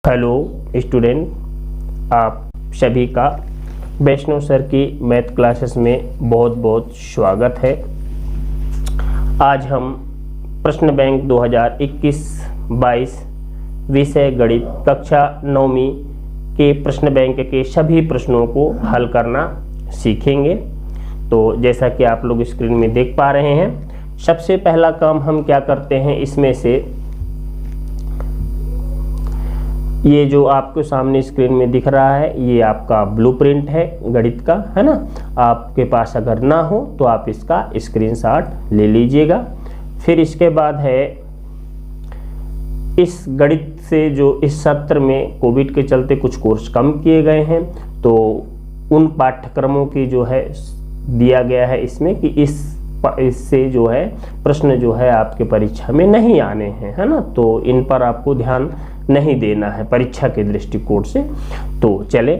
Hello student, आप सभी का वैष्णव सर की मैथ क्लासेस में बहुत बहुत स्वागत है। आज हम प्रश्न बैंक 2021-22 विषय गणित कक्षा 9वीं के प्रश्न बैंक के सभी प्रश्नों को हल करना सीखेंगे। तो जैसा कि आप लोग स्क्रीन में देख पा रहे हैं, सबसे पहला काम हम क्या करते हैं, इसमें से ये जो आपके सामने स्क्रीन में दिख रहा है ये आपका ब्लूप्रिंट है गणित का, है ना। आपके पास अगर ना हो तो आप इसका स्क्रीनशॉट ले लीजिएगा। फिर इसके बाद है इस गणित से जो इस सत्र में कोविड के चलते कुछ कोर्स कम किए गए हैं, तो उन पाठ्यक्रमों की जो है दिया गया है इसमें कि इससे जो है प्रश्न जो है आपके परीक्षा में नहीं आने हैं, है ना। तो इन पर आपको ध्यान नहीं देना है परीक्षा के दृष्टिकोण से। तो चले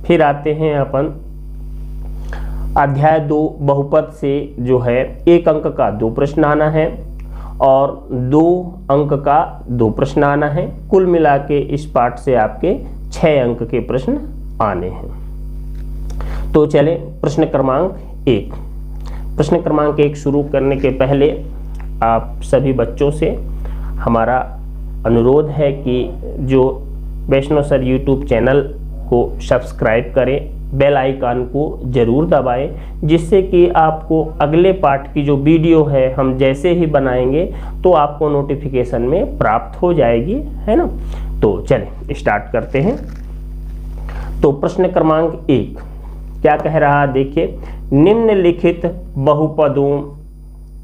फिर आते हैं अपन अध्याय 2 बहुपद से जो है 1 अंक का 2 प्रश्न आना है और 2 अंक का 2 प्रश्न आना है। कुल मिला के इस पाठ से आपके 6 अंक के प्रश्न आने हैं। तो चले प्रश्न क्रमांक 1। प्रश्न क्रमांक 1 शुरू करने के पहले आप सभी बच्चों से हमारा अनुरोध है कि जो वैष्णव सर यूट्यूब चैनल को सब्सक्राइब करें, बेल आइकन को जरूर दबाएं, जिससे कि आपको अगले पाठ की जो वीडियो है हम जैसे ही बनाएंगे तो आपको नोटिफिकेशन में प्राप्त हो जाएगी, है ना। तो चलें स्टार्ट करते हैं। तो प्रश्न क्रमांक 1 क्या कह रहा है, देखिए,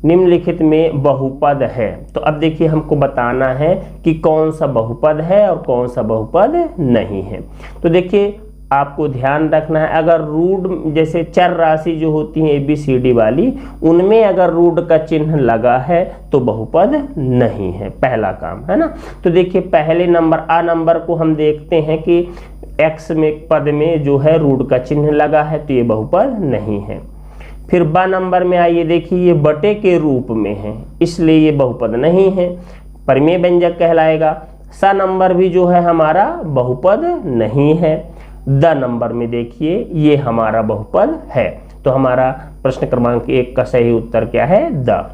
निम्नलिखित में बहुपद है। तो अब देखिए हमको बताना है कि कौन सा बहुपद है और कौन सा बहुपद नहीं है। तो देखिए आपको ध्यान रखना है, अगर रूट जैसे चर राशि जो होती है ABCD वाली, उनमें अगर रूट का चिन्ह लगा है तो बहुपद नहीं है, पहला काम, है ना। तो देखिए पहले नंबर A नंबर को हम देखते हैं कि X में पद में जो है रूट का चिन्ह लगा है, तो ये बहुपद नहीं है। फिर B नंबर में आइए, देखिए ये बटे के रूप में है, इसलिए ये बहुपद नहीं है, परिमेय व्यंजक कहलाएगा। स नंबर भी जो है हमारा बहुपद नहीं है। द नंबर में देखिए ये हमारा बहुपद है। तो हमारा प्रश्न क्रमांक 1 का सही उत्तर क्या है, द।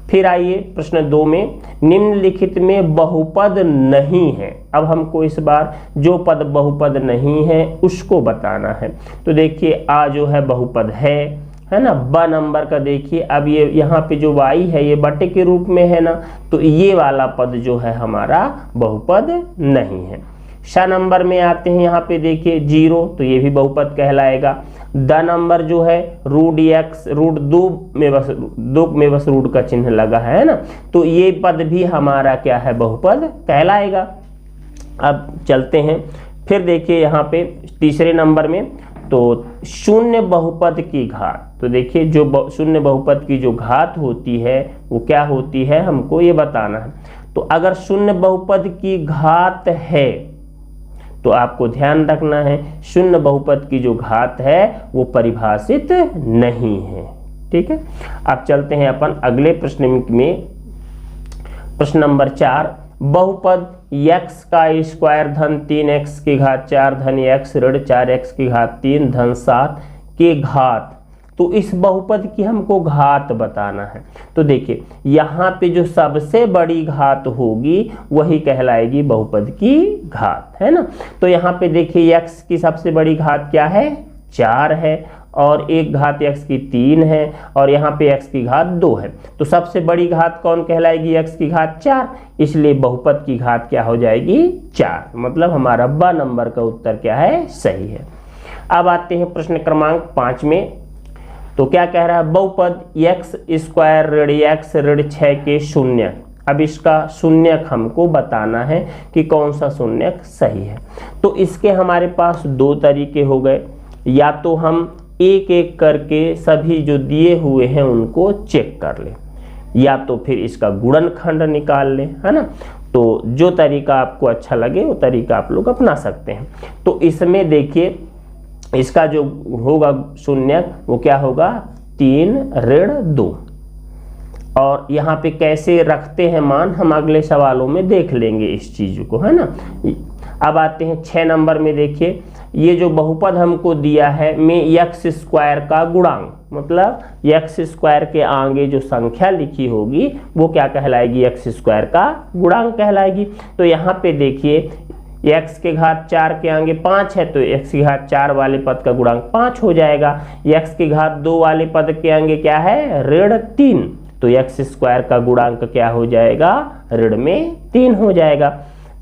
फिर आइए प्रश्न 2 में, निम्नलिखित में बहुपद नहीं है। अब हमको इस बार जो पद बहुपद नहीं है उसको बताना है। तो देखिए आ जो है बहुपद है ना। ब नंबर का देखिए, अब ये यहाँ पे जो y है ये बटे के रूप में है ना, तो ये वाला पद जो है हमारा बहुपद नहीं है। श नंबर में आते हैं, यहाँ पे देखिए 0, तो ये भी बहुपद कहलाएगा। द नंबर जो है रूट 2 में बस रूट का चिन्ह लगा है ना, तो ये पद भी हमारा क्या है, बहुपद कहलाएगा। अब चलते हैं फिर देखिए यहाँ पे तीसरे नंबर में, तो शून्य बहुपद की घात। तो देखिए जो शून्य बहुपद की जो घात होती है वो क्या होती है, हमको ये बताना है। तो अगर शून्य बहुपद की घात है तो आपको ध्यान रखना है शून्य बहुपद की जो घात है वो परिभाषित नहीं है, ठीक है। अब चलते हैं अपन अगले प्रश्न में, प्रश्न नंबर 4, बहुपद x का स्क्वायर धन 3x की घात 4 धन x ऋण 4x की घात 3 धन 7 के घात। तो इस बहुपद की हमको घात बताना है। तो देखिए यहाँ पे जो सबसे बड़ी घात होगी वही कहलाएगी बहुपद की घात, है ना। तो यहाँ पे देखिए x की सबसे बड़ी घात क्या है, 4 है, और एक घात x की 3 है, और यहाँ पे x की घात 2 है। तो सबसे बड़ी घात कौन कहलाएगी, x की घात 4, इसलिए बहुपद की घात क्या हो जाएगी, 4। मतलब हमारा ब नंबर का उत्तर क्या है, सही है। अब आते हैं प्रश्न क्रमांक 5 में। तो क्या कह रहा है, बहुपद x स्क्वायर ऋण x ऋण 6 के शून्यक। अब इसका शून्यक हमको बताना है कि कौन सा शून्यक सही है। तो इसके हमारे पास 2 तरीके हो गए, या तो हम एक एक करके सभी जो दिए हुए हैं उनको चेक कर लें, या तो फिर इसका गुणनखंड निकाल लें, है ना। तो जो तरीका आपको अच्छा लगे वो तरीका आप लोग अपना सकते हैं। तो इसमें देखिए इसका जो होगा शून्यक वो क्या होगा, 3 ऋण 2। और यहाँ पे कैसे रखते हैं मान हम अगले सवालों में देख लेंगे इस चीज को, है ना। अब आते हैं 6 नंबर में। देखिए ये जो बहुपद हमको दिया है में एक्स स्क्वायर का गुणांक, मतलब एक्स स्क्वायर के आगे जो संख्या लिखी होगी वो क्या कहलाएगी, एक्स स्क्वायर का गुणांक कहलाएगी। तो यहाँ पे देखिए x के घात 4 के आगे 5 है तो x की घात 4 वाले पद का गुणांक 5 हो जाएगा। x की घात 2 वाले पद के आगे क्या है, ऋण 3, तो एक्स स्क्वायर का गुणांक क्या हो जाएगा, ऋण में 3 हो जाएगा।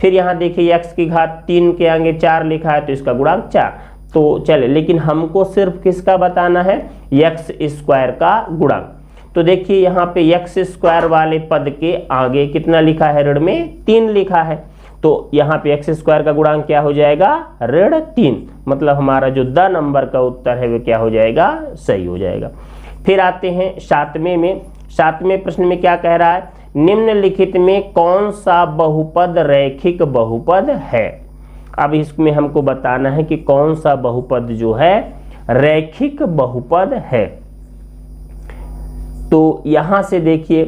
फिर यहाँ देखिए x की घात 3 के आगे 4 लिखा है तो इसका गुणांक 4। तो चले, लेकिन हमको सिर्फ किसका बताना है, एक्स स्क्वायर का गुणांक। तो देखिए यहाँ पे एक्स स्क्वायर वाले पद के आगे कितना लिखा है, ऋण में 3 लिखा है, तो यहाँ पे एक्स स्क्वायर का गुणांक क्या हो जाएगा, ऋण 3। मतलब हमारा जो द नंबर का उत्तर है वो क्या हो जाएगा, सही हो जाएगा। फिर आते हैं 7वें में। 7वें प्रश्न में क्या कह रहा है, निम्नलिखित में कौन सा बहुपद रैखिक बहुपद है। अब इसमें हमको बताना है कि कौन सा बहुपद जो है रैखिक बहुपद है। तो यहां से देखिए,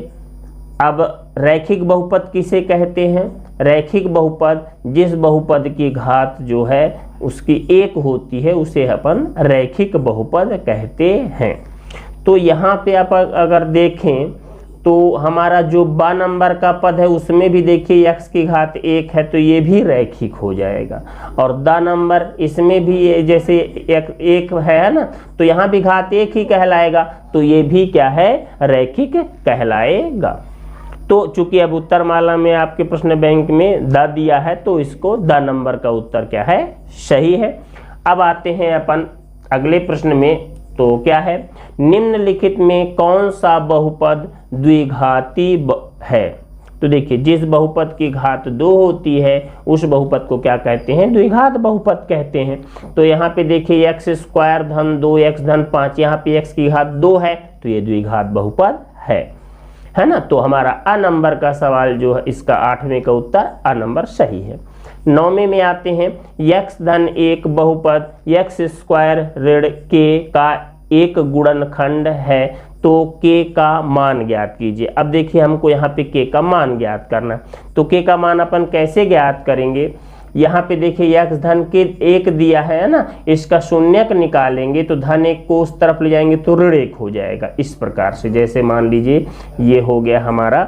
अब रैखिक बहुपद किसे कहते हैं, रैखिक बहुपद जिस बहुपद की घात जो है उसकी 1 होती है उसे अपन रैखिक बहुपद कहते हैं। तो यहाँ पे आप अगर देखें तो हमारा जो बा नंबर का पद है उसमें भी देखिए x की घात 1 है तो ये भी रैखिक हो जाएगा, और द नंबर इसमें भी जैसे 1 है ना, तो यहाँ भी घात 1 ही कहलाएगा, तो ये भी क्या है, रैखिक कहलाएगा। तो चूंकि अब उत्तर माला में आपके प्रश्न बैंक में द दिया है तो इसको द नंबर का उत्तर क्या है, सही है। अब आते हैं अपन अगले प्रश्न में। तो क्या है, निम्नलिखित में कौन सा बहुपद द्विघाती है। तो देखिए जिस बहुपद की घात 2 होती है उस बहुपद को क्या कहते हैं, द्विघात बहुपद कहते हैं। तो यहाँ पे देखिए एक्स स्क्वायर धन 2x धन 5, यहाँ पे x की घात 2 है तो ये द्विघात बहुपद है ना। तो हमारा अ नंबर का सवाल जो है इसका 8वें का उत्तर अ नंबर सही है। 9वें में आते हैं, x धन 1 बहुपद x स्क्वायर ऋण k का एक गुणनखंड है तो k का मान ज्ञात कीजिए। अब देखिए हमको यहाँ पे k का मान ज्ञात करना है, तो k का मान अपन कैसे ज्ञात करेंगे। यहाँ पे देखिए x धन के 1 दिया है ना, इसका शून्यक निकालेंगे तो धन 1 को उस तरफ ले जाएंगे तो ऋण 1 हो जाएगा। इस प्रकार से जैसे मान लीजिए ये हो गया हमारा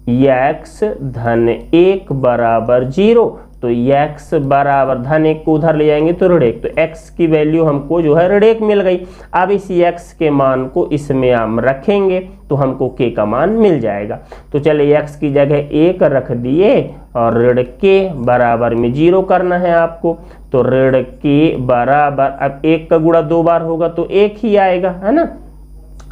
x धन 1 बराबर 0, तो x बराबर धन 1 को उधर ले जाएंगे तो ऋण 1, तो x की वैल्यू हमको जो है ऋण 1 मिल गई। अब इस x के मान को इसमें हम रखेंगे तो हमको k का मान मिल जाएगा। तो चले x की जगह 1 रख दिए और ऋण k बराबर में 0 करना है आपको, तो ऋण k बराबर, अब 1 का गुणा 2 बार होगा तो 1 ही आएगा, है ना।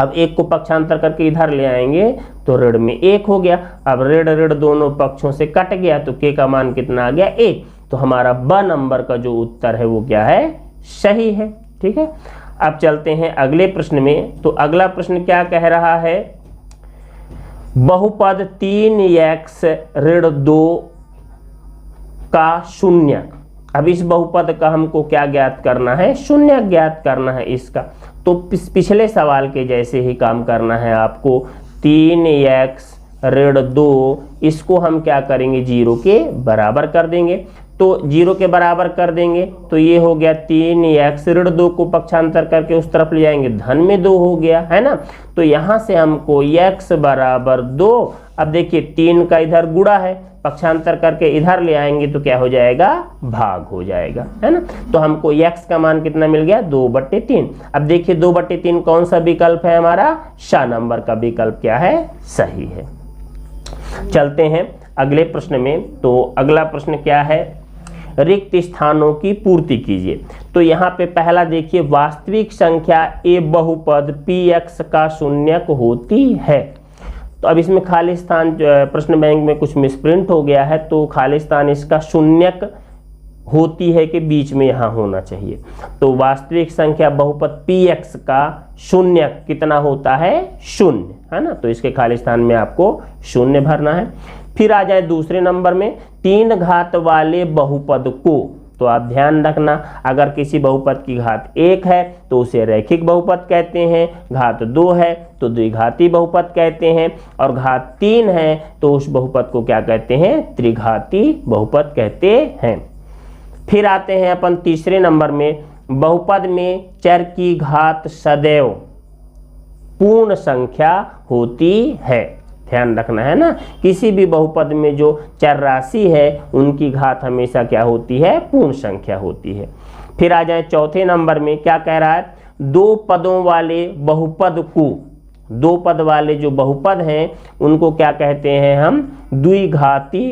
अब 1 को पक्षांतर करके इधर ले आएंगे तो ऋण में 1 हो गया। अब ऋण ऋण दोनों पक्षों से कट गया तो k का मान कितना आ गया, 1। तो हमारा ब नंबर का जो उत्तर है वो क्या है, सही है। ठीक है, अब चलते हैं अगले प्रश्न में। तो अगला प्रश्न क्या कह रहा है, बहुपद 3x ऋण 2 का शून्यक। अब इस बहुपद का हमको क्या ज्ञात करना है, शून्यक ज्ञात करना है इसका। तो पिछले सवाल के जैसे ही काम करना है आपको। 3x ऋण 2 इसको हम क्या करेंगे, 0 के बराबर कर देंगे। तो 0 के बराबर कर देंगे तो ये हो गया 3x ऋण 2 को पक्षांतर करके उस तरफ ले जाएंगे, धन में 2 हो गया, है ना। तो यहाँ से हमको x बराबर 2, अब देखिए 3 का इधर गुणा है, पक्षांतर करके इधर ले आएंगे तो क्या हो जाएगा, भाग हो जाएगा, है ना। तो हमको x का मान कितना मिल गया, 2/3। अब देखिए 2/3 कौन सा विकल्प है, हमारा श नंबर का विकल्प क्या है, सही है। चलते हैं अगले प्रश्न में। तो अगला प्रश्न क्या है, रिक्त स्थानों की पूर्ति कीजिए। तो यहाँ पे पहला देखिए, वास्तविक संख्या a बहुपद px का शून्यक होती है। तो अब इसमें खाली स्थान प्रश्न बैंक में कुछ मिसप्रिंट हो गया है, तो खाली स्थान इसका शून्यक होती है कि बीच में यहाँ होना चाहिए। तो वास्तविक संख्या बहुपद px का शून्यक कितना होता है, 0, है ना। तो इसके खाली स्थान में आपको 0 भरना है। फिर आ जाए दूसरे नंबर में, 3 घात वाले बहुपद को, तो आप ध्यान रखना, अगर किसी बहुपद की घात 1 है तो उसे रैखिक बहुपद कहते हैं, घात 2 है तो द्विघाती बहुपद कहते हैं, और घात 3 है तो उस बहुपद को क्या कहते हैं, त्रिघाती बहुपद कहते हैं। फिर आते हैं अपन तीसरे नंबर में, बहुपद में चर की घात सदैव पूर्ण संख्या होती है। ध्यान रखना है ना, किसी भी बहुपद में जो चर राशि है उनकी घात हमेशा क्या होती है, पूर्ण संख्या होती है। फिर आ जाए चौथे नंबर में, क्या कह रहा है, दो पदों वाले बहुपद को, दो पद वाले जो बहुपद हैं उनको क्या कहते हैं हम, द्विघाती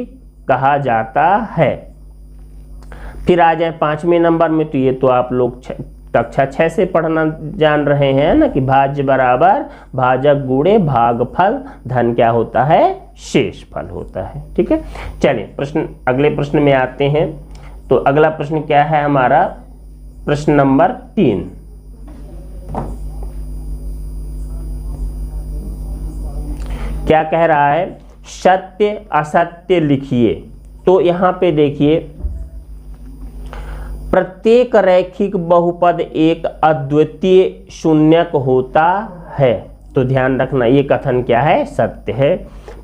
कहा जाता है। फिर आ जाए पांचवें नंबर में, तो ये तो आप लोग कक्षा 6 से पढ़ना जान रहे हैं ना, कि भाज्य बराबर भाजक गुणे भागफल, धन क्या होता है, शेष फल होता है। ठीक है, चलिए प्रश्न, अगले प्रश्न में आते हैं। तो अगला प्रश्न क्या है हमारा, प्रश्न नंबर 3। क्या कह रहा है, सत्य असत्य लिखिए। तो यहां पे देखिए, प्रत्येक रैखिक बहुपद एक अद्वितीय शून्यक होता है। तो ध्यान रखना, ये कथन क्या है, सत्य है।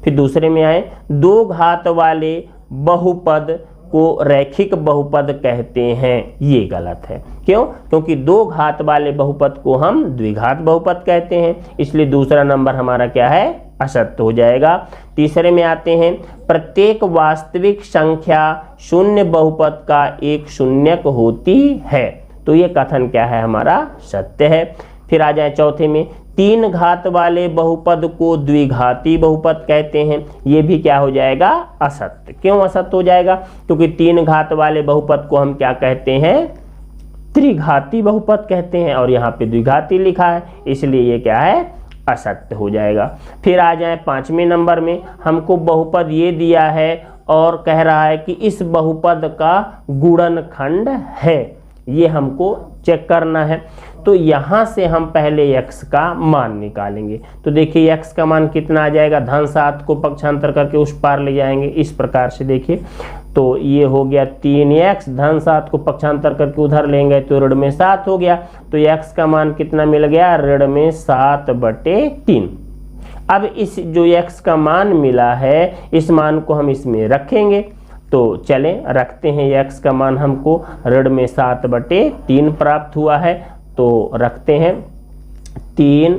फिर दूसरे में आए, दो घात वाले बहुपद को रैखिक बहुपद कहते हैं, ये गलत है। क्यों? क्योंकि दो घात वाले बहुपद को हम द्विघात बहुपद कहते हैं, इसलिए दूसरा नंबर हमारा क्या है, असत्य हो जाएगा। तीसरे में आते हैं, प्रत्येक वास्तविक संख्या शून्य बहुपद का एक शून्यक होती है। तो ये कथन क्या है हमारा, सत्य है। फिर आ जाए चौथे में, तीन घात वाले बहुपद को द्विघाती बहुपद कहते हैं, ये भी क्या हो जाएगा, असत्य। क्यों असत्य हो जाएगा? क्योंकि तीन घात वाले बहुपद को हम क्या कहते हैं, त्रिघाती बहुपद कहते हैं, और यहाँ पे द्विघाती लिखा है, इसलिए ये क्या है, असत्य हो जाएगा। फिर आ जाए पांचवें नंबर में, हमको बहुपद ये दिया है और कह रहा है कि इस बहुपद का गुणनखंड है, ये हमको चेक करना है। तो यहाँ से हम पहले x का मान निकालेंगे। तो देखिए x का मान कितना आ जाएगा, धन 7 को पक्षांतर करके उस पार ले जाएंगे, इस प्रकार से देखिए। तो ये हो गया 3x, धन 7 को पक्षांतर करके उधर लेंगे तो ऋण में 7 हो गया। तो x का मान कितना मिल गया, ऋण में 7/3। अब इस जो x का मान मिला है, इस मान को हम इसमें रखेंगे। तो चलें रखते हैं, x का मान हमको ऋण में 7/3 प्राप्त हुआ है। तो रखते हैं 3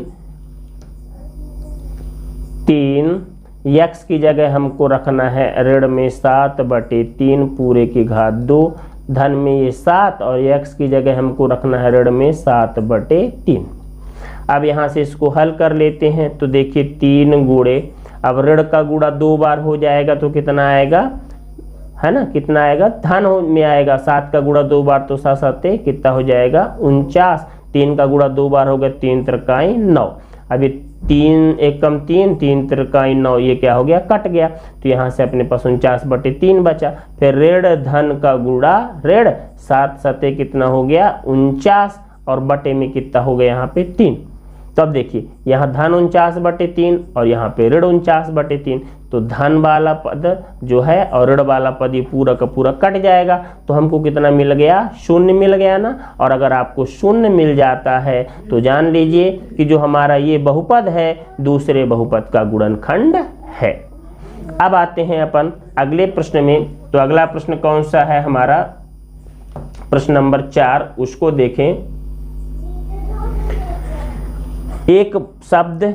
x की जगह हमको रखना है ऋण में 7/3 पूरे की घात 2, धन में ये 7, और x की जगह हमको रखना है ऋण में 7/3। अब यहाँ से इसको हल कर लेते हैं। तो देखिए 3 गुणे, अब ऋण का गुणा 2 बार हो जाएगा तो कितना आएगा, है ना, कितना आएगा, धन में आएगा। 7 का गुणा 2 बार तो 7 कितना हो जाएगा, 49। 3 का गुणा 2 बार हो गया, 3 त्रिकाई 9। अभी 3 एकम 3, 3 त्रिकाई 9, ये क्या हो गया, कट गया। तो यहाँ से अपने पास 49/3 बचा। फिर ऋण धन का गुणा ऋण, 7 कितना हो गया, 49, और बटे में कितना हो गया यहाँ पे 3। तो अब देखिए यहाँ धन 49/3 और यहाँ पे ऋण 49/3। तो धन वाला पद जो है और ऋण वाला पद ये पूरा का पूरा कट जाएगा। तो हमको कितना मिल गया, शून्य मिल गया ना। और अगर आपको शून्य मिल जाता है तो जान लीजिए कि जो हमारा ये बहुपद है दूसरे बहुपद का गुणनखंड है। अब आते हैं अपन अगले प्रश्न में। तो अगला प्रश्न कौन सा है हमारा, प्रश्न नंबर 4, उसको देखें। एक शब्द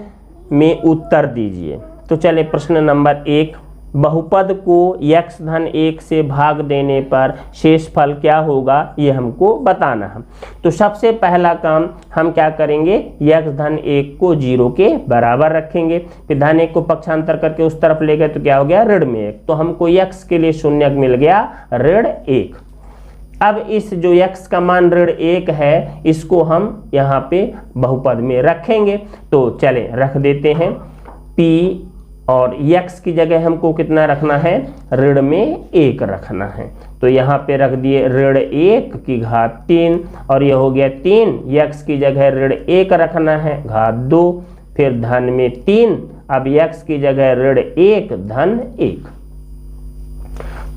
में उत्तर दीजिए। तो चले प्रश्न नंबर 1, बहुपद को x धन 1 से भाग देने पर शेष फल क्या होगा, ये हमको बताना है। तो सबसे पहला काम हम क्या करेंगे, x धन 1 को 0 के बराबर रखेंगे। फिर धन 1 को पक्षांतर करके उस तरफ ले गए तो क्या हो गया, ऋण में 1। तो हमको x के लिए शून्यक मिल गया ऋण 1। अब इस जो x का मान ऋण 1 है, इसको हम यहाँ पे बहुपद में रखेंगे। तो चलें रख देते हैं p, और x की जगह हमको कितना रखना है, ऋण में 1 रखना है। तो यहाँ पे रख दिए ऋण 1 की घात 3, और ये हो गया 3, x की जगह ऋण 1 रखना है, घात 2, फिर धन में 3, अब x की जगह ऋण 1 धन 1।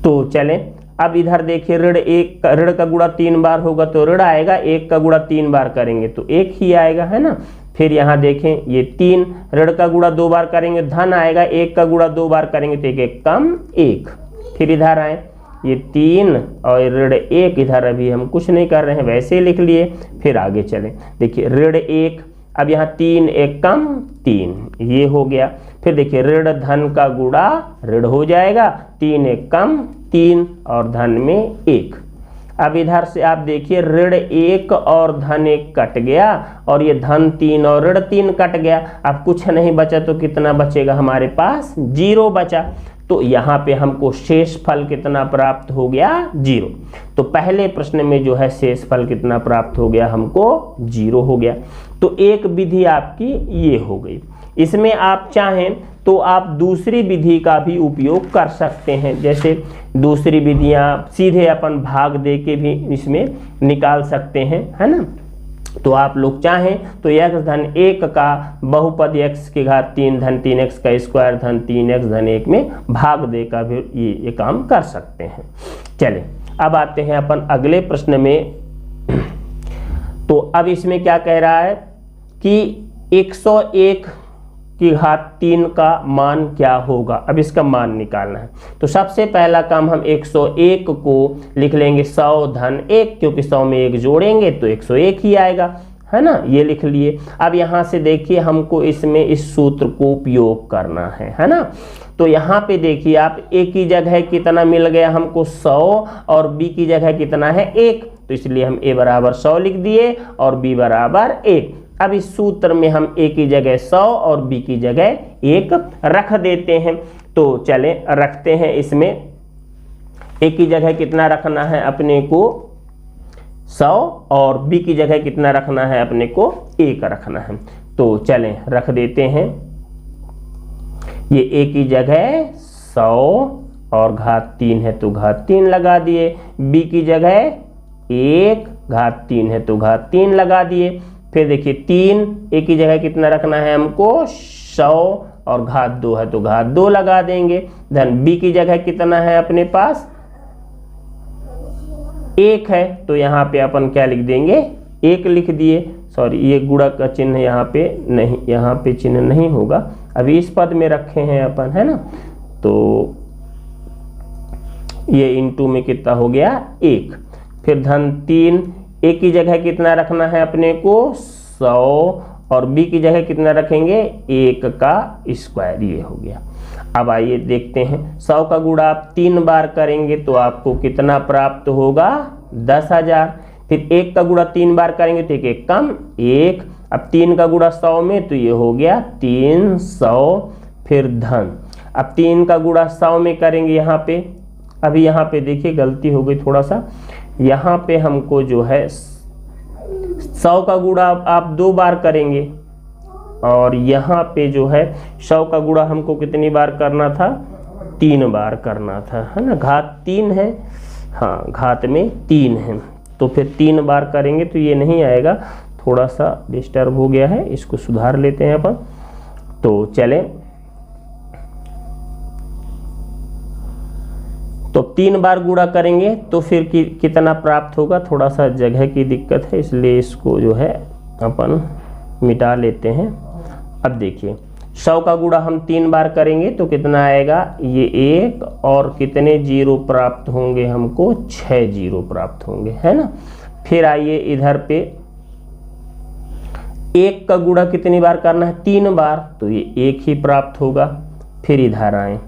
तो चलें अब इधर देखिए ऋण का गुणा 3 बार होगा तो ऋण आएगा, 1 का गुणा 3 बार करेंगे तो 1 ही आएगा, है ना। फिर यहाँ देखें ये 3, ऋण का गुणा 2 बार करेंगे धन आएगा, 1 का गुणा 2 बार करेंगे तो 1 1 कम 1। फिर इधर आए ये 3 और ऋण 1, इधर अभी हम कुछ नहीं कर रहे हैं, वैसे ही लिख लिए। फिर आगे चलें, देखिए ऋण 1, अब यहाँ 3 1 कम 3, ये हो गया। फिर देखिए ऋण धन का गुणा ऋण हो जाएगा, 3 1 कम 3 और धन में 1। अब इधर से आप देखिए ऋण 1 और धन 1 कट गया और ये धन 3 और ऋण 3 कट गया। अब कुछ नहीं बचा तो कितना बचेगा हमारे पास, 0 बचा। तो यहाँ पे हमको शेष फल कितना प्राप्त हो गया, 0। तो पहले प्रश्न में जो है शेष फल कितना प्राप्त हो गया हमको, 0 हो गया। तो एक विधि आपकी ये हो गई। इसमें आप चाहें तो आप दूसरी विधि का भी उपयोग कर सकते हैं, जैसे दूसरी विधियां सीधे अपन भाग दे के भी इसमें निकाल सकते हैं, है ना। तो आप लोग चाहें तो x धन 1 का बहुपद x की घात 3 धन 3x का स्क्वायर धन 3x धन 1 में भाग दे का भी ये काम कर सकते हैं। चलें अब आते हैं अपन अगले प्रश्न में। तो अब इसमें क्या कह रहा है कि 101 की घात 3 का मान क्या होगा। अब इसका मान निकालना है। तो सबसे पहला काम हम 101 को लिख लेंगे 100 धन 1, क्योंकि 100 में 1 जोड़ेंगे तो 101 ही आएगा, है ना। ये लिख लिए। अब यहाँ से देखिए हमको इसमें इस सूत्र को उपयोग करना है ना। तो यहाँ पे देखिए आप a की जगह कितना मिल गया हमको 100 और b की जगह कितना है 1, तो इसलिए हम a बराबर 100 लिख दिए और b बराबर 1। अब इस सूत्र में हम a की जगह 100 और b की जगह 1 रख देते हैं। तो चलें रखते हैं। इसमें a की जगह कितना रखना है अपने को 100 और b की जगह कितना रखना है अपने को 1 रखना है। तो चलें रख देते हैं। ये a की जगह 100 और घात 3 है तो घात 3 लगा दिए, b की जगह 1 घात 3 है तो घात 3 लगा दिए। फिर देखिए 3 a की जगह कितना रखना है हमको 100 और घात 2 है तो घात 2 लगा देंगे। धन b की जगह कितना है अपने पास 1 है तो यहाँ पे अपन क्या लिख देंगे 1 लिख दिए। सॉरी ये गुणा का चिन्ह यहाँ पे नहीं, यहाँ पे चिन्ह नहीं होगा, अभी इस पद में रखे हैं अपन, है ना। तो ये इंटू में कितना हो गया 1। फिर धन 3 a की जगह कितना रखना है अपने को 100 और b की जगह कितना रखेंगे 1 का स्क्वायर, ये हो गया। अब आइए देखते हैं 100 का गुणा आप 3 बार करेंगे तो आपको कितना प्राप्त होगा 10,000। फिर 1 का गुणा 3 बार करेंगे तो 1 1 कम 1। अब 3 का गुणा 100 में तो ये हो गया 300। फिर धन, अब 3 का गुणा 100 में करेंगे यहाँ पे, अभी यहाँ पे देखिए गलती हो गई थोड़ा सा, यहाँ पे हमको जो है 100 का गुणा आप 2 बार करेंगे और यहाँ पे जो है 100 का गुणा हमको कितनी बार करना था 3 बार करना था, है ना। घात 3 है, हाँ घात में 3 है तो फिर 3 बार करेंगे तो ये नहीं आएगा, थोड़ा सा डिस्टर्ब हो गया है, इसको सुधार लेते हैं अपन। तो चलें, तो 3 बार गुणा करेंगे तो फिर कितना प्राप्त होगा, थोड़ा सा जगह की दिक्कत है इसलिए इसको जो है अपन मिटा लेते हैं। अब देखिए 100 का गुणा हम 3 बार करेंगे तो कितना आएगा ये 1 और कितने जीरो प्राप्त होंगे हमको 6 जीरो प्राप्त होंगे, है ना। फिर आइए इधर पे 1 का गुणा कितनी बार करना है 3 बार तो ये 1 ही प्राप्त होगा। फिर इधर आए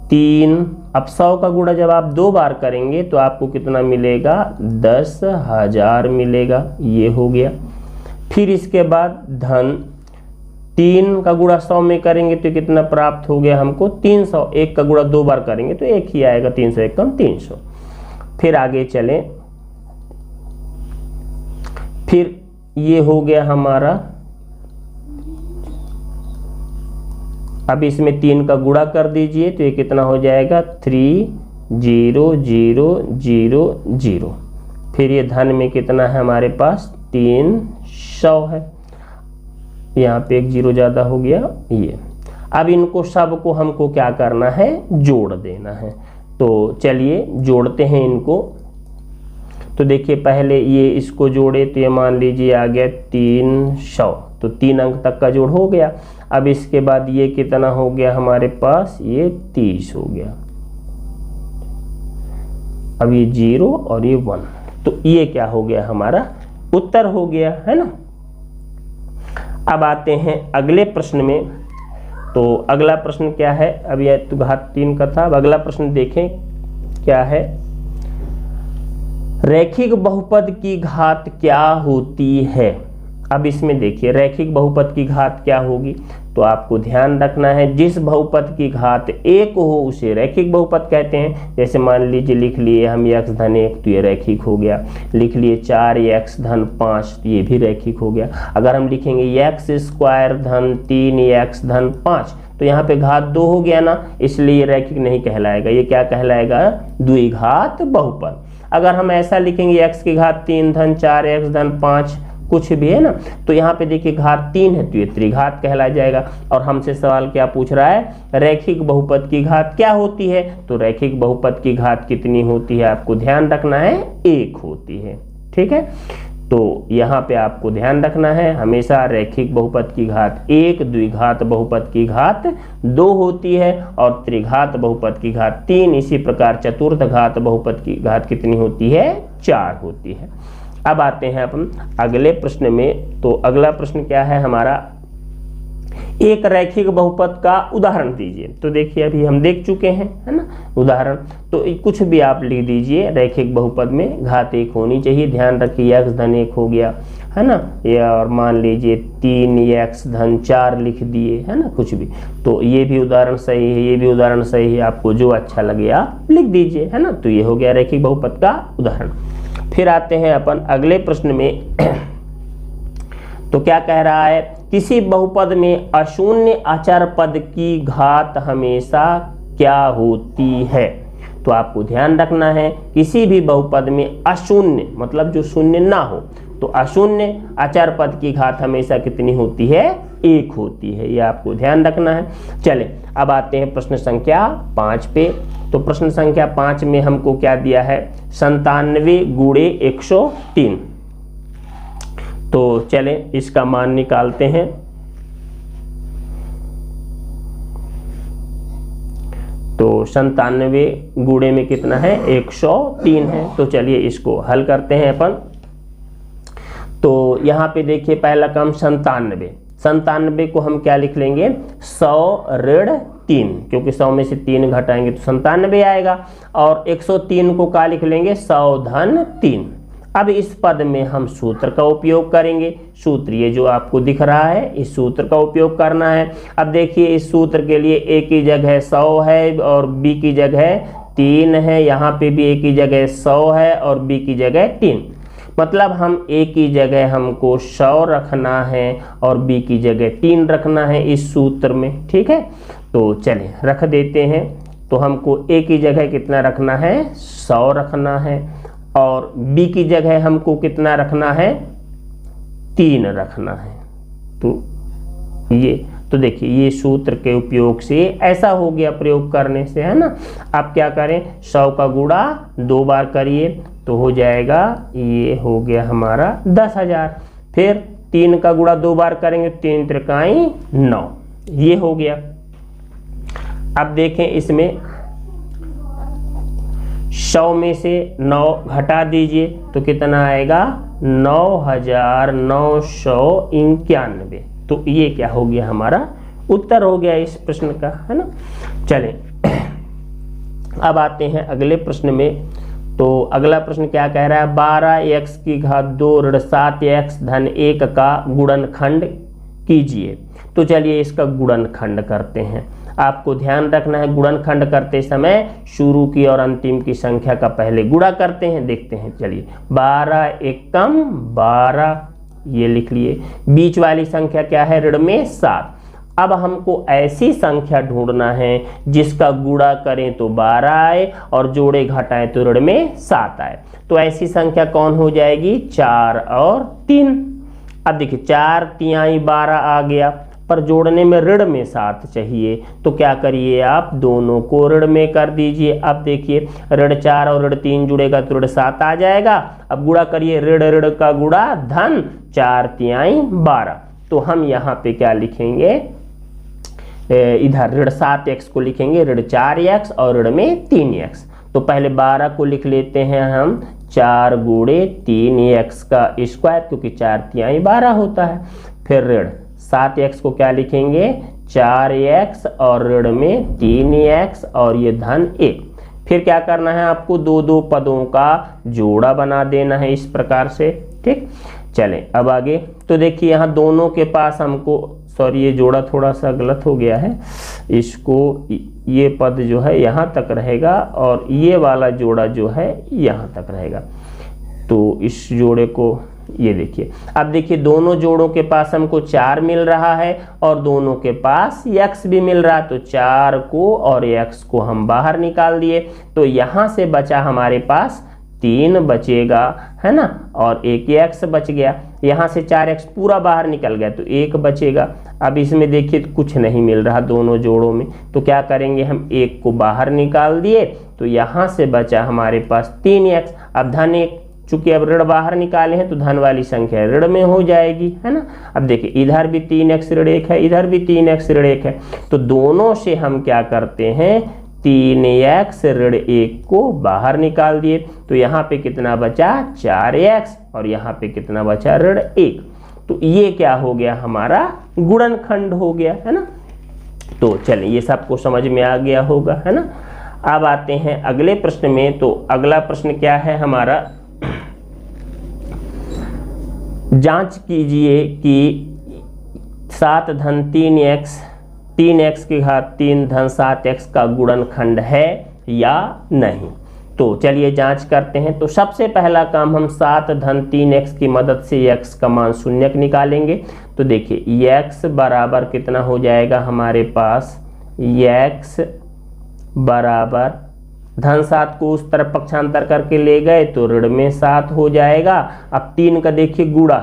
3, अब 100 का गुणा जब आप 2 बार करेंगे तो आपको कितना मिलेगा 10,000 मिलेगा, ये हो गया। फिर इसके बाद धन 3 का गुणा 100 में करेंगे तो कितना प्राप्त हो गया हमको 300। 1 का गुणा 2 बार करेंगे तो 1 ही आएगा, 300 1 कम 300। फिर आगे चलें, फिर ये हो गया हमारा, अब इसमें 3 का गुणा कर दीजिए तो ये कितना हो जाएगा 3,0,0,0,0। फिर ये धन में कितना है हमारे पास 300 है, यहाँ पे 1 जीरो ज़्यादा हो गया ये। अब इनको सब को हमको क्या करना है जोड़ देना है। तो चलिए जोड़ते हैं इनको। तो देखिए पहले ये इसको जोड़े तो ये मान लीजिए आ गया 300, तो 3 अंक तक का जोड़ हो गया। अब इसके बाद ये कितना हो गया हमारे पास, ये 30 हो गया। अब ये 0 और ये 1, तो ये क्या हो गया हमारा उत्तर हो गया, है ना। अब आते हैं अगले प्रश्न में। तो अगला प्रश्न क्या है, अब यह तो घात 3 का था। अब अगला प्रश्न देखें क्या है, रैखिक बहुपद की घात क्या होती है। अब इसमें देखिए रैखिक बहुपद की घात क्या होगी, तो आपको ध्यान रखना है जिस बहुपद की घात 1 हो उसे रैखिक बहुपद कहते हैं। जैसे मान लीजिए लिख लिए हम x धन 1, तो ये रैखिक हो गया। लिख लिए 4x धन 5, ये भी रैखिक हो गया। अगर हम लिखेंगे x स्क्वायर धन 3x धन 5, तो यहाँ पे घात 2 हो गया ना, इसलिए रैखिक नहीं कहलाएगा, ये क्या कहलाएगा, द्विघात बहुपद। अगर हम ऐसा लिखेंगे x की घात 3 धन 4x धन 5 कुछ भी है ना, तो यहाँ पे देखिए घात 3 है तो ये त्रिघात कहला जाएगा। और हमसे सवाल क्या पूछ रहा है, रैखिक बहुपद की घात क्या होती है, तो रैखिक बहुपद की घात कितनी होती है, आपको ध्यान रखना है 1 होती है। ठीक है, तो यहाँ पे आपको ध्यान रखना है हमेशा रैखिक बहुपद की घात 1, द्विघात बहुपद की घात 2 होती है और त्रिघात बहुपद की घात 3। इसी प्रकार चतुर्थ घात बहुपद की घात कितनी होती है, 4 होती है। अब आते हैं अपन अगले प्रश्न में। तो अगला प्रश्न क्या है हमारा, एक रैखिक बहुपद का उदाहरण दीजिए। तो देखिए अभी हम देख चुके हैं, है ना, उदाहरण। तो कुछ भी आप लिख दीजिए, रैखिक बहुपद में घात 1 होनी चाहिए। ध्यान रखिए x धन 1 हो गया, है ना, या और मान लीजिए 3x धन 4 लिख दिए, है ना, कुछ भी। तो ये भी उदाहरण सही है, ये भी उदाहरण सही है, आपको जो अच्छा लगे आप लिख दीजिए, है ना। तो ये हो गया रैखिक बहुपद का उदाहरण। फिर आते हैं अपन अगले प्रश्न में। तो क्या कह रहा है, किसी बहुपद में अशून्य अचर पद की घात हमेशा क्या होती है। तो आपको ध्यान रखना है किसी भी बहुपद में अशून्य मतलब जो शून्य ना हो, तो अशून्य अचर पद की घात हमेशा कितनी होती है, 1 होती है। ये आपको ध्यान रखना है। चले अब आते हैं प्रश्न संख्या 5 पे। तो प्रश्न संख्या 5 में हमको क्या दिया है, 97 गुणे 103। तो चले इसका मान निकालते हैं। तो 97 गुणे में कितना है, 103 है। तो चलिए इसको हल करते हैं अपन। तो यहाँ पे देखिए पहला काम 97 को हम क्या लिख लेंगे, 100 ऋण 3, क्योंकि 100 में से 3 घटाएंगे तो 97 आएगा। और 103 को क्या लिख लेंगे, 100 धन 3। अब इस पद में हम सूत्र का उपयोग करेंगे। सूत्र ये जो आपको दिख रहा है, इस सूत्र का उपयोग करना है। अब देखिए इस सूत्र के लिए a की जगह 100 है और b की जगह 3 है। यहाँ पे भी a की जगह 100 है और b की जगह 3। मतलब हम a की जगह हमको 100 रखना है और b की जगह 3 रखना है इस सूत्र में। ठीक है, तो चलिए रख देते हैं। तो हमको a की जगह कितना रखना है, 100 रखना है और b की जगह हमको कितना रखना है, 3 रखना है। तो ये तो देखिए ये सूत्र के उपयोग से ऐसा हो गया प्रयोग करने से, है ना। आप क्या करें, 100 का गुणा 2 बार करिए तो हो जाएगा, ये हो गया हमारा 10,000। फिर 3 का गुणा 2 बार करेंगे, 3 त्रिकाई 9, ये हो गया। अब देखें इसमें 100 में से 9 घटा दीजिए तो कितना आएगा, 9,991। तो ये क्या हो गया, हमारा उत्तर हो गया इस प्रश्न का, है ना। चलें अब आते हैं अगले प्रश्न में। तो अगला प्रश्न क्या कह रहा है, 12x की घात 2 ऋण 7x धन 1 का गुणनखंड कीजिए। तो चलिए इसका गुणनखंड करते हैं। आपको ध्यान रखना है गुणनखंड करते समय शुरू की और अंतिम की संख्या का पहले गुणा करते हैं। देखते हैं, चलिए 12 एकम 12, ये लिख लिए। बीच वाली संख्या क्या है, ऋण में 7। अब हमको ऐसी संख्या ढूंढना है जिसका गुणा करें तो 12 आए और जोड़े घटाएं तो ऋण में 7 आए। तो ऐसी संख्या कौन हो जाएगी, 4 और 3। अब देखिए 4 तिहाई 12 आ गया पर जोड़ने में ऋण में 7 चाहिए, तो क्या करिए आप दोनों को ऋण में कर दीजिए। अब देखिए ऋण 4 और ऋण 3 जुड़ेगा तो ऋण 7 आ जाएगा। अब गुणा करिए, ऋण ऋण का गुणा धन 4 तिहाई 12, तो हम यहाँ पे क्या लिखेंगे, इधर ऋण 7x को लिखेंगे ऋण 4x और ऋण में 3x। तो पहले 12 को लिख लेते हैं हम 4 गुणे 3x का स्क्वायर, क्योंकि 4 तिहाई 12 होता है। फिर ऋण 7x को क्या लिखेंगे 4x और ऋण में 3x और ये धन 1। फिर क्या करना है आपको, दो दो पदों का जोड़ा बना देना है इस प्रकार से। ठीक, चलें अब आगे। तो देखिए यहाँ दोनों के पास हमको, सॉरी ये जोड़ा थोड़ा सा गलत हो गया है, इसको ये पद जो है यहाँ तक रहेगा और ये वाला जोड़ा जो है यहाँ तक रहेगा। तो इस जोड़े को ये देखिए, अब देखिए दोनों जोड़ों के पास हमको 4 मिल रहा है और दोनों के पास x भी मिल रहा है, तो 4 को और x को हम बाहर निकाल दिए, तो यहाँ से बचा हमारे पास 3 बचेगा, है ना, और एक x बच गया। यहाँ से 4x पूरा बाहर निकल गया तो 1 बचेगा। अब इसमें देखिए कुछ नहीं मिल रहा दोनों जोड़ों में, तो क्या करेंगे हम 1 को बाहर निकाल दिए, तो यहाँ से बचा हमारे पास 3x। अब धन 1, चूंकि अब ऋण बाहर निकाले हैं तो धन वाली संख्या ऋण में हो जाएगी, है ना। अब देखिए इधर भी 3x ऋण 1 है, इधर भी 3x ऋण 1 है, तो दोनों से हम क्या करते हैं 3x ऋण 1 को बाहर निकाल दिए, तो यहाँ पे कितना बचा 4x और यहाँ पे कितना बचा ऋण 1। तो ये क्या हो गया हमारा गुणनखंड हो गया, है ना। तो चलिए ये सबको समझ में आ गया होगा, है ना। अब आते हैं अगले प्रश्न में। तो अगला प्रश्न क्या है हमारा, जांच कीजिए कि 7 धन 3x की घात 3 धन 7x का गुणनखंड है या नहीं। तो चलिए जांच करते हैं। तो सबसे पहला काम हम 7 धन 3x की मदद से x का मान शून्यक निकालेंगे। तो देखिए x बराबर कितना हो जाएगा हमारे पास, x बराबर धन 7 को उस तरफ पक्षांतर करके ले गए तो ऋण में 7 हो जाएगा। अब 3 का देखिए गुणा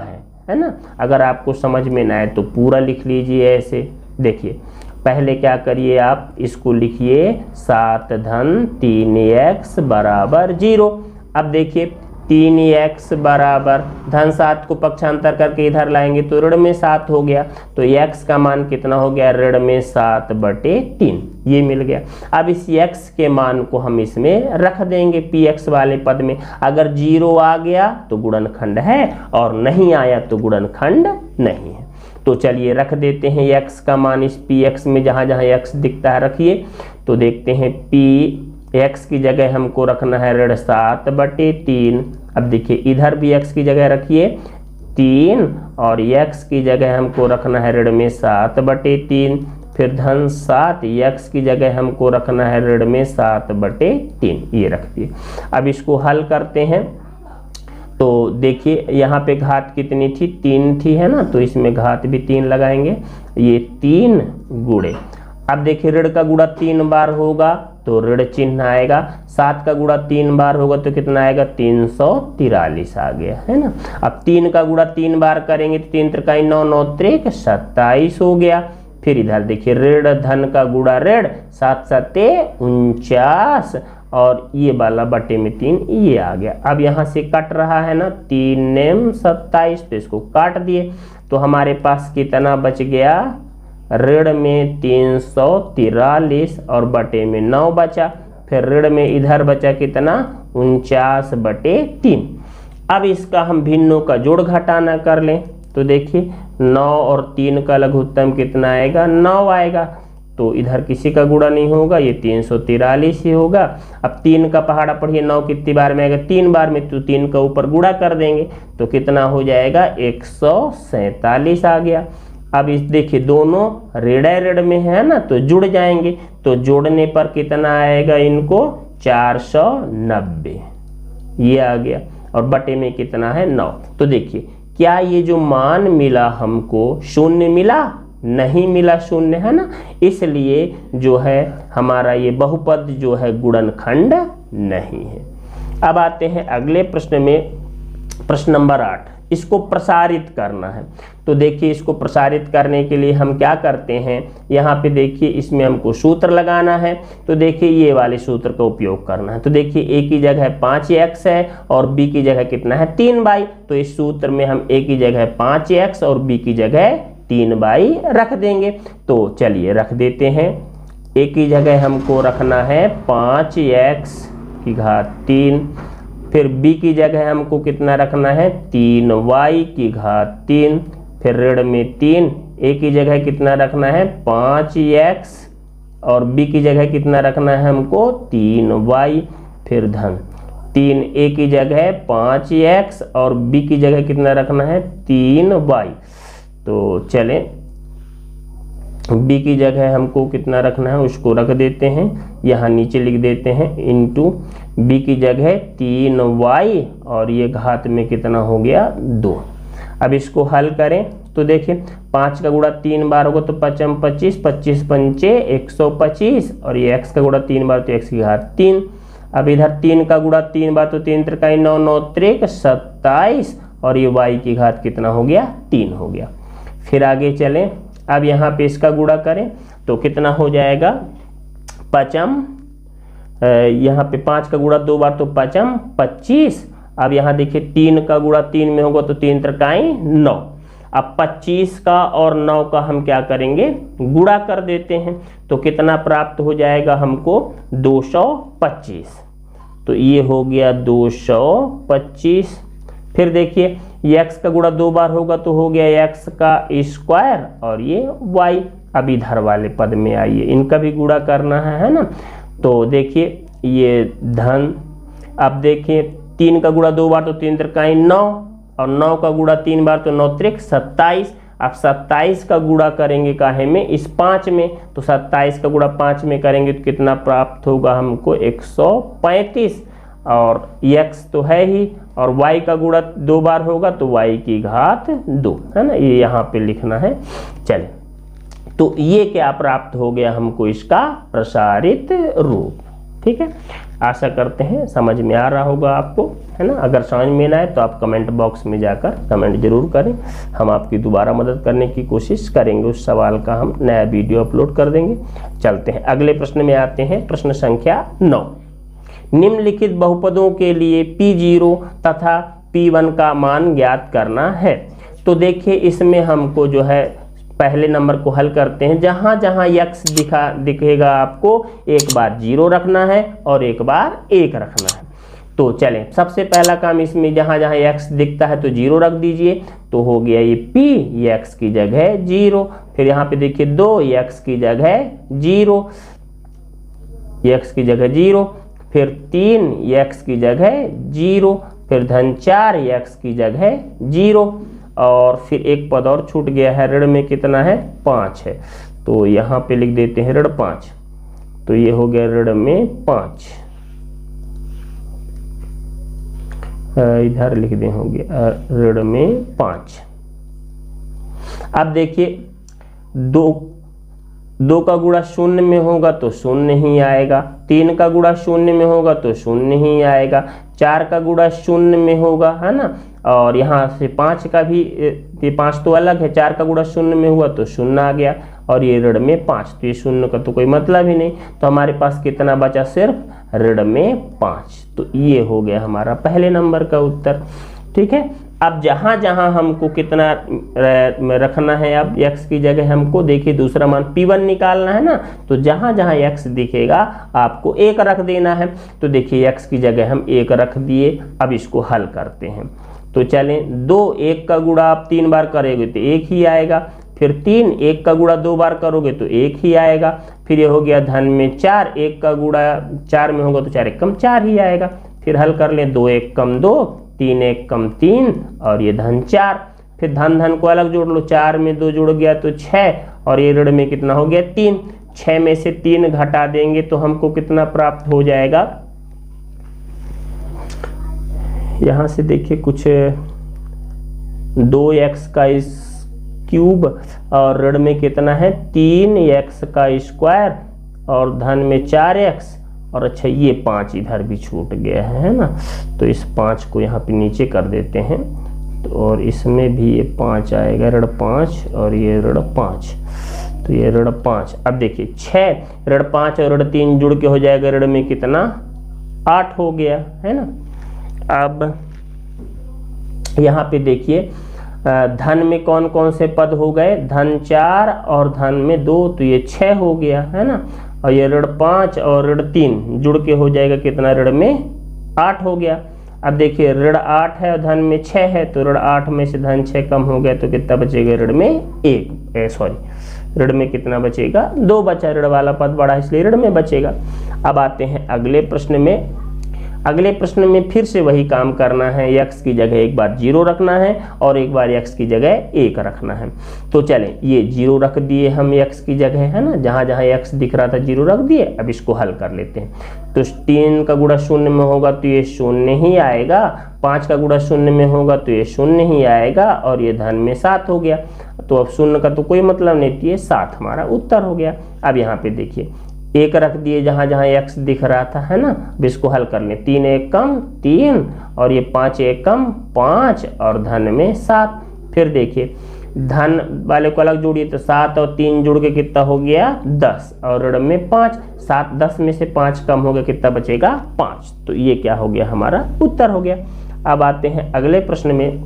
है ना। अगर आपको समझ में ना आए तो पूरा लिख लीजिए ऐसे। देखिए पहले क्या करिए आप इसको लिखिए 7 धन 3x बराबर 0। अब देखिए 3x बराबर धन 7 को पक्षांतर करके इधर लाएंगे तो ऋण में 7 हो गया, तो x का मान कितना हो गया ऋण में 7/3, ये मिल गया। अब इस x के मान को हम इसमें रख देंगे px वाले पद में। अगर 0 आ गया तो गुणनखंड है और नहीं आया तो गुणनखंड नहीं है। तो चलिए रख देते हैं x का मान इस px में, जहाँ जहाँ x दिखता है रखिए। तो देखते हैं x की जगह हमको रखना है ऋण 7/3। अब देखिए इधर भी x की जगह रखिए 3 और x की जगह हमको रखना है ऋण में 7/3। फिर धन 7 x की जगह हमको रखना है ऋण में 7/3, ये रख दिए। अब इसको हल करते हैं। तो देखिए यहाँ पे घात कितनी थी 3 थी, है ना, तो इसमें घात भी 3 लगाएंगे, ये 3 गुणे। अब देखिए ऋण का गुणा 3 बार होगा तो ऋण चिन्ह आएगा, 7 का गुणा 3 बार होगा तो कितना आएगा 343 आ गया, है ना। अब 3 का गुणा 3 बार करेंगे तो 3 त्रिकाई 9 9 त्रिक 27 हो गया। फिर इधर देखिए ऋण धन का गुणा ऋण 7 7 49 और ये वाला बटे में 3 ये आ गया। अब यहाँ से कट रहा है ना 3 नेम 27, तो इसको काट दिए तो हमारे पास कितना बच गया ऋण में 343 और बटे में 9 बचा। फिर ऋण में इधर बचा कितना 49/3। अब इसका हम भिन्नों का जोड़ घटाना कर लें तो देखिए 9 और 3 का लघुत्तम कितना आएगा 9 आएगा, तो इधर किसी का गुणा नहीं होगा, ये 343 ही होगा। अब 3 का पहाड़ा पढ़िए 9 कितनी बार में आएगा 3 बार में, तो 3 का ऊपर गुणा कर देंगे तो कितना हो जाएगा 147 आ गया। अब इस देखिए दोनों ऋण ऋण में है ना तो जुड़ जाएंगे, तो जोड़ने पर कितना आएगा इनको 490, ये आ गया और बटे में कितना है 9। तो देखिए क्या ये जो मान मिला हमको शून्य मिला, नहीं मिला शून्य, है ना, इसलिए जो है हमारा ये बहुपद जो है गुणनखंड नहीं है। अब आते हैं अगले प्रश्न में, प्रश्न नंबर 8। इसको प्रसारित करना है। तो देखिए इसको प्रसारित करने के लिए हम क्या करते हैं, यहाँ पे देखिए इसमें हमको सूत्र लगाना है। तो देखिए ये वाले सूत्र का उपयोग करना है। तो देखिए a की जगह 5x है और b की जगह कितना है 3y। तो इस सूत्र में हम a की जगह 5x और b की जगह 3y रख देंगे। तो चलिए रख देते हैं। a की जगह हमको रखना है 5x की घात 3, फिर b की जगह हमको कितना रखना है 3y की घात 3, फिर ऋण में 3, a की जगह कितना रखना है 5x और b की जगह कितना रखना है हमको 3y, फिर धन 3, a की जगह 5x और b की जगह कितना रखना है 3y। तो चलें b की जगह हमको कितना रखना है उसको रख देते हैं, यहाँ नीचे लिख देते हैं इनटू b की जगह 3y और ये घात में कितना हो गया 2। अब इसको हल करें तो देखिए 5 का गुणा 3 बार होगा तो 5 25, 25 पंचे 125 और ये x का गुणा 3 बार तो x की घात 3। अब इधर 3 का गुणा 3 बार तो 3 त्रिकाई 9, 9 त्रिक 27 और ये y की घात कितना हो गया 3 हो गया। फिर आगे चलें, अब यहाँ पे इसका गुणा करें तो कितना हो जाएगा 5 यहाँ पे 5 का गुणा 2 बार तो 5 25। अब यहाँ देखिए 3 का गुणा 3 में होगा तो 3 त्रिकाई 9। अब 25 का और 9 का हम क्या करेंगे गुणा कर देते हैं तो कितना प्राप्त हो जाएगा हमको 225। तो ये हो गया 225। फिर देखिए x का गुणा 2 बार होगा तो हो गया x का स्क्वायर और ये y। अब इधर वाले पद में आइए, इनका भी गुणा करना है ना। तो देखिए ये धन, अब देखिए 3 का गुणा 2 बार तो 3 त्रिकाई 9 और 9 का गुणा 3 बार तो 9 त्रिक 27। अब 27 का गुणा करेंगे काहे में इस 5 में, तो 27 का गुणा 5 में करेंगे तो कितना प्राप्त होगा हमको 135 और x तो है ही और y का गुणा 2 बार होगा तो y की घात 2 है ना, ये यहाँ पे लिखना है। चले तो ये क्या प्राप्त हो गया हमको इसका प्रसारित रूप। ठीक है, आशा करते हैं समझ में आ रहा होगा आपको, है ना। अगर समझ में ना आए तो आप कमेंट बॉक्स में जाकर कमेंट जरूर करें, हम आपकी दोबारा मदद करने की कोशिश करेंगे। उस सवाल का हम नया वीडियो अपलोड कर देंगे। चलते हैं अगले प्रश्न में आते हैं। प्रश्न संख्या 9, निम्नलिखित बहुपदों के लिए P0 तथा P1 का मान ज्ञात करना है। तो देखिए इसमें हमको जो है पहले नंबर को हल करते हैं। जहां जहां x दिखेगा आपको एक बार 0 रखना है और एक बार 1 रखना है। तो चलें सबसे पहला काम इसमें जहां जहां x दिखता है तो 0 रख दीजिए। तो हो गया ये p, ये x की जगह 0। फिर यहाँ पे देखिए 2, ये x की जगह 0, ये x की जगह 0। फिर 3, ये x की जगह 0। फिर धन 4, ये x की जगह 0 और फिर एक पद और छूट गया है, ऋण में कितना है 5 है। तो यहाँ पे लिख देते हैं ऋण 5। तो ये हो गया ऋण में 5, इधर लिख दे होंगे ऋण में 5। अब देखिए 2 का गुणा 0 में होगा तो 0 ही आएगा, 3 का गुणा 0 में होगा तो 0 ही आएगा, 4 का गुणा 0 में होगा, है ना। और यहाँ से 5 का भी, ये 5 तो अलग है, 4 का गुणा 0 में हुआ तो 0 आ गया और ये ऋण में 5। तो ये 0 का तो कोई मतलब ही नहीं। तो हमारे पास कितना बचा, सिर्फ ऋण में 5। तो ये हो गया हमारा पहले नंबर का उत्तर। ठीक है, अब जहां जहां हमको कितना रखना है, अब x की जगह हमको देखिए दूसरा मान P1 निकालना है ना। तो जहां जहां x दिखेगा आपको 1 रख देना है। तो देखिए x की जगह हम 1 रख दिए। अब इसको हल करते हैं। तो चलें 2, 1 का गुणा आप 3 बार करोगे तो 1 ही आएगा। फिर 3, 1 का गुणा 2 बार करोगे तो 1 ही आएगा। फिर ये हो गया धन में 4, 1 का गुणा 4 में होगा तो 4 1 कम 4 ही आएगा। फिर हल कर लें, 2 1 कम 2, 3 1 कम 3 और ये धन 4। फिर धन को अलग जोड़ लो, 4 में 2 जुड़ गया तो 6 और ये ऋण में कितना हो गया 3। 6 में से 3 घटा देंगे तो हमको कितना प्राप्त हो जाएगा, यहाँ से देखिए कुछ 2x का क्यूब और ऋण में कितना है 3x का स्क्वायर और धन में 4x और अच्छा ये 5 इधर भी छूट गया है ना। तो इस 5 को यहाँ पे नीचे कर देते हैं। तो और इसमें भी ये 5 आएगा, ऋण 5 और ये ऋण 5, तो ये ऋण 5। अब देखिए 6 ऋण 5 और ऋण 3 जुड़ के हो जाएगा ऋण में कितना, 8 हो गया, है ना। अब यहाँ पे देखिए धन में कौन कौन से पद हो गए, धन 4 और धन में 2, तो ये 6 हो गया, है ना। और ये ऋण 5 और ऋण 3 जुड़ के हो जाएगा कितना, ऋण में 8 हो गया। अब देखिए ऋण 8 है और धन में 6 है, तो ऋण 8 में से धन 6 कम हो गया, तो कितना बचेगा, ऋण में 1, ऋण में कितना बचेगा, 2 बचा, ऋण वाला पद बड़ा इसलिए ऋण में बचेगा। अब आते हैं अगले प्रश्न में। अगले प्रश्न में फिर से वही काम करना है, x की जगह एक बार 0 रखना है और एक बार x की जगह 1 रखना है। तो चलें, ये 0 रख दिए हम x की जगह, है ना, जहाँ जहाँ x दिख रहा था 0 रख दिए। अब इसको हल कर लेते हैं। तो 3 का गुणा 0 में होगा तो ये 0 ही आएगा, 5 का गुणा 0 में होगा तो ये 0 ही आएगा, और ये धन में 7 हो गया। तो अब 0 का तो कोई मतलब नहीं, तो ये 7 हमारा उत्तर हो गया। अब यहाँ पे देखिए 1 रख दिए जहाँ जहाँ x दिख रहा था, है ना। अब इसको हल कर लें, 3 1 कम 3 और ये 5 1 कम 5 और धन में 7। फिर देखिए धन वाले को अलग जोड़िए, तो 7 और 3 जुड़ के कितना हो गया, 10 और ऋण में 5, 7 10 में से 5 कम हो गया, कितना बचेगा, 5। तो ये क्या हो गया, हमारा उत्तर हो गया। अब आते हैं अगले प्रश्न में।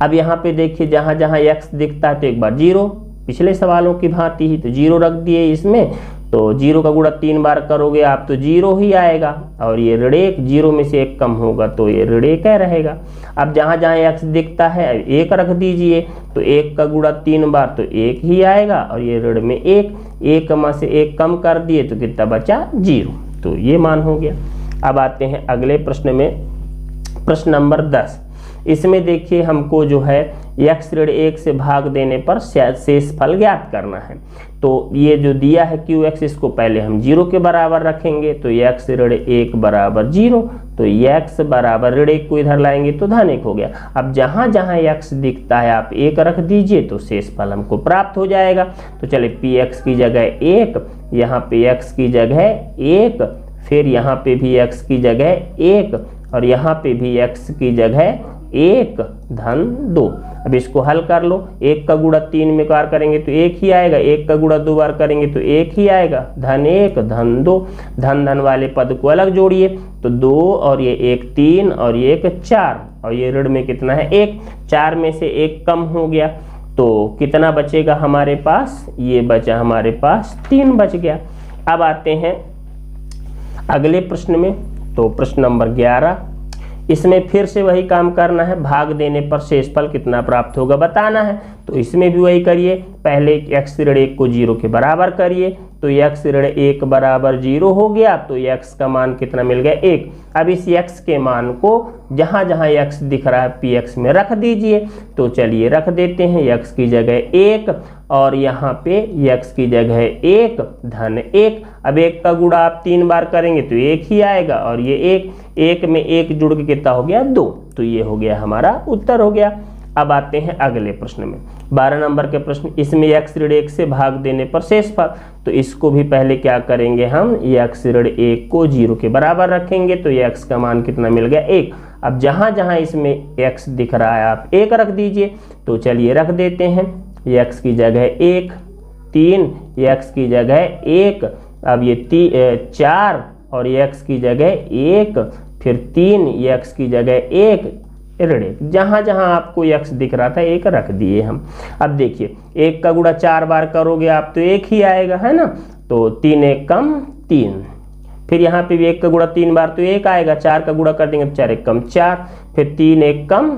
अब यहाँ पे देखिए जहाँ जहाँ x दिखता है तो एक बार 0, पिछले सवालों की भांति ही, तो 0 रख दिए इसमें। तो 0 का गुणा 3 बार करोगे आप तो 0 ही आएगा, और ये ऋण 1, 0 में से 1 कम होगा तो ये ऋण 1 रहेगा। अब जहाँ जहाँ x दिखता है 1 रख दीजिए, तो 1 का गुणा 3 बार तो 1 ही आएगा, और ये ऋण में 1 में से 1 कम कर दिए तो कितना बचा, 0। तो ये मान हो गया। अब आते हैं अगले प्रश्न में, प्रश्न नंबर 10। इसमें देखिए हमको जो है x ऋण 1 से भाग देने पर शेष फल ज्ञात करना है। तो ये जो दिया है qx, इसको पहले हम 0 के बराबर रखेंगे, तो x ऋण 1 बराबर 0, तो x बराबर ऋण 1 को इधर लाएंगे तो धन 1 हो गया। अब जहाँ जहाँ x दिखता है आप 1 रख दीजिए, तो शेष फल हमको प्राप्त हो जाएगा। तो चले px की जगह 1, यहाँ पे x की जगह 1, फिर यहाँ पे भी x की जगह 1 और यहाँ पे भी x की जगह 1 धन 2। अब इसको हल कर लो, 1 का गुणा 3 में बार करेंगे तो 1 ही आएगा, 1 का गुणा 2 बार करेंगे तो 1 ही आएगा, धन 1 धन 2। धन धन वाले पद को अलग जोड़िए, तो 2 और ये 1 3 और ये 1 4, और ये ऋण में कितना है 1, 4 में से 1 कम हो गया, तो कितना बचेगा हमारे पास, ये बचा हमारे पास 3 बच गया। अब आते हैं अगले प्रश्न में। तो प्रश्न नंबर 11, इसमें फिर से वही काम करना है, भाग देने पर शेषफल कितना प्राप्त होगा बताना है। तो इसमें भी वही करिए, पहले x ऋण 1 को 0 के बराबर करिए, तो x ऋण 1 बराबर 0 हो गया, तो x का मान कितना मिल गया, 1। अब इस x के मान को जहाँ जहाँ x दिख रहा है px में रख दीजिए। तो चलिए रख देते हैं, x की जगह 1 और यहाँ पे x की जगह 1 धन 1। अब 1 का गुणा आप 3 बार करेंगे तो 1 ही आएगा, और ये 1 में 1 जुड़ के कितना हो गया, 2। तो ये हो गया हमारा उत्तर हो गया। अब आते हैं अगले प्रश्न में, 12 नंबर के प्रश्न। इसमें x ऋण 1 से भाग देने पर शेषफल, तो इसको भी पहले क्या करेंगे हम, x ऋण 1 को 0 के बराबर रखेंगे, तो ये x का मान कितना मिल गया, 1। अब जहाँ जहाँ इसमें x दिख रहा है आप 1 रख दीजिए। तो चलिए रख देते हैं, x की जगह 1 3, x की जगह 1, अब ये 4 और x की जगह 1, फिर 3, x की जगह 1 ऋण 1। जहाँ जहाँ आपको x दिख रहा था 1 रख दिए हम। अब देखिए 1 का गुणा 4 बार करोगे आप तो 1 ही आएगा, है ना। तो 3 1 कम 3, फिर यहाँ पे भी 1 का गुणा 3 बार तो 1 आएगा, 4 का गुणा कर देंगे तो 4 1 कम 4, फिर 3 1 कम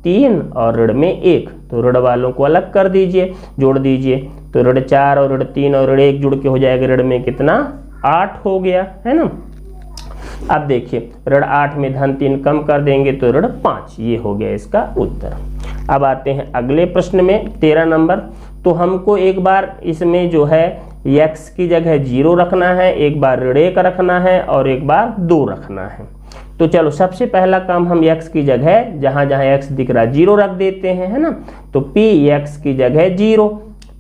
3 और ऋण में 1। तो ऋण वालों को अलग कर दीजिए, जोड़ दीजिए, तो ऋण 4 और ऋण 3 और ऋण 1 जुड़ के हो जाएगा ऋण में कितना, 8 हो गया, है ना। अब देखिए ऋण 8 में धन 3 कम कर देंगे तो ऋण 5, ये हो गया इसका उत्तर। अब आते हैं अगले प्रश्न में, 13 नंबर। तो हमको एक बार इसमें जो है x की जगह 0 रखना है, एक बार ऋण 1 रखना है और एक बार 2 रखना है। तो चलो सबसे पहला काम हम x की जगह जहाँ जहाँ x दिख रहा है 0 रख देते हैं, है ना। तो p x की जगह 0,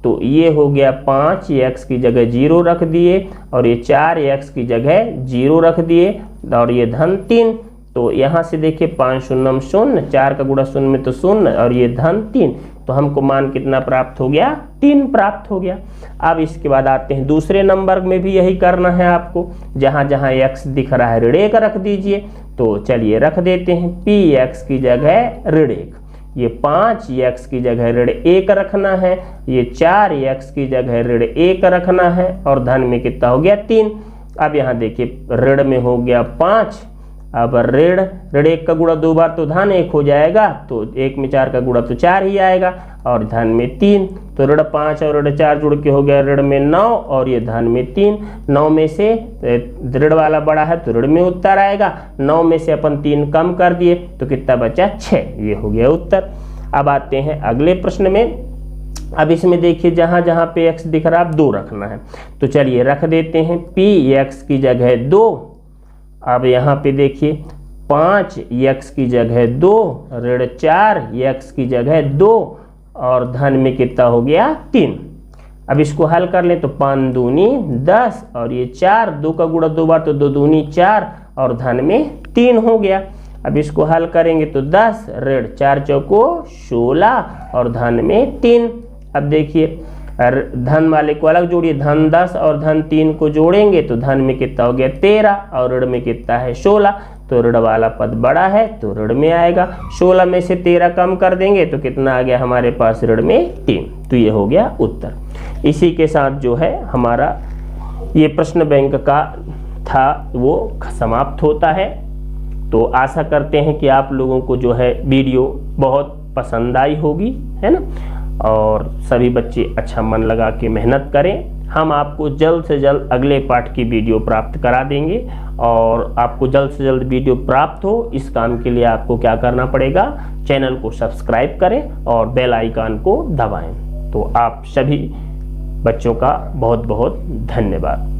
तो ये हो गया 5, x की जगह 0 रख दिए, और ये 4 x की जगह 0 रख दिए, और ये धन 3, तो यहाँ से देखिए 5 शून्यम शून्य, 4 का गुणा शून्य में तो शून्य और ये धन 3, तो हमको मान कितना प्राप्त हो गया, 3 प्राप्त हो गया। अब इसके बाद आते हैं दूसरे नंबर में भी यही करना है आपको, जहाँ जहाँ x दिख रहा है ऋण 1 रख दीजिए। तो चलिए रख देते हैं, px की जगह ऋण 1, ये 5x की जगह ऋण 1 रखना है, ये 4x की जगह ऋण 1 रखना है और धन में कितना हो गया 3। अब यहाँ देखिए ऋण में हो गया 5, अब ऋण 1 का गुणा 2 बार तो धन 1 हो जाएगा, तो 1 में 4 का गुणा तो 4 ही आएगा और धन में 3, तो ऋण 5 और ऋण 4 जुड़ के हो गया ऋण में 9 और ये धन में 3। 9 में से ऋण वाला बड़ा है तो ऋण में उत्तर आएगा, 9 में से अपन 3 कम कर दिए तो कितना बचा 6, ये हो गया उत्तर। अब आते हैं अगले प्रश्न में। अब इसमें देखिए जहां जहां पे x दिख रहा है 2 रखना है, तो चलिए रख देते हैं px की जगह 2। अब यहाँ पे देखिए 5x की जगह 2, ऋण 4x की जगह 2 और धन में कितना हो गया 3। अब इसको हल कर लें तो 5 दूनी 10 और ये 4, 2 का गुणा 2 बार तो 2 दूनी 4 और धन में 3 हो गया। अब इसको हल करेंगे तो 10, ऋण 4 चौको 16 और धन में 3। अब देखिए धन वाले को अलग जोड़िए, धन 10 और धन 3 को जोड़ेंगे तो धन में कितना हो गया 13 और ऋण में कितना है 16, तो ऋण वाला पद बड़ा है तो ऋण में आएगा। 16 में से 13 कम कर देंगे तो कितना आ गया हमारे पास ऋण में 3, तो ये हो गया उत्तर। इसी के साथ जो है हमारा ये प्रश्न बैंक का था वो समाप्त होता है। तो आशा करते हैं कि आप लोगों को जो है वीडियो बहुत पसंद आई होगी, है ना, और सभी बच्चे अच्छा मन लगा के मेहनत करें। हम आपको जल्द से जल्द अगले पाठ की वीडियो प्राप्त करा देंगे और आपको जल्द से जल्द वीडियो प्राप्त हो इस काम के लिए आपको क्या करना पड़ेगा, चैनल को सब्सक्राइब करें और बेल आइकन को दबाएं। तो आप सभी बच्चों का बहुत बहुत धन्यवाद।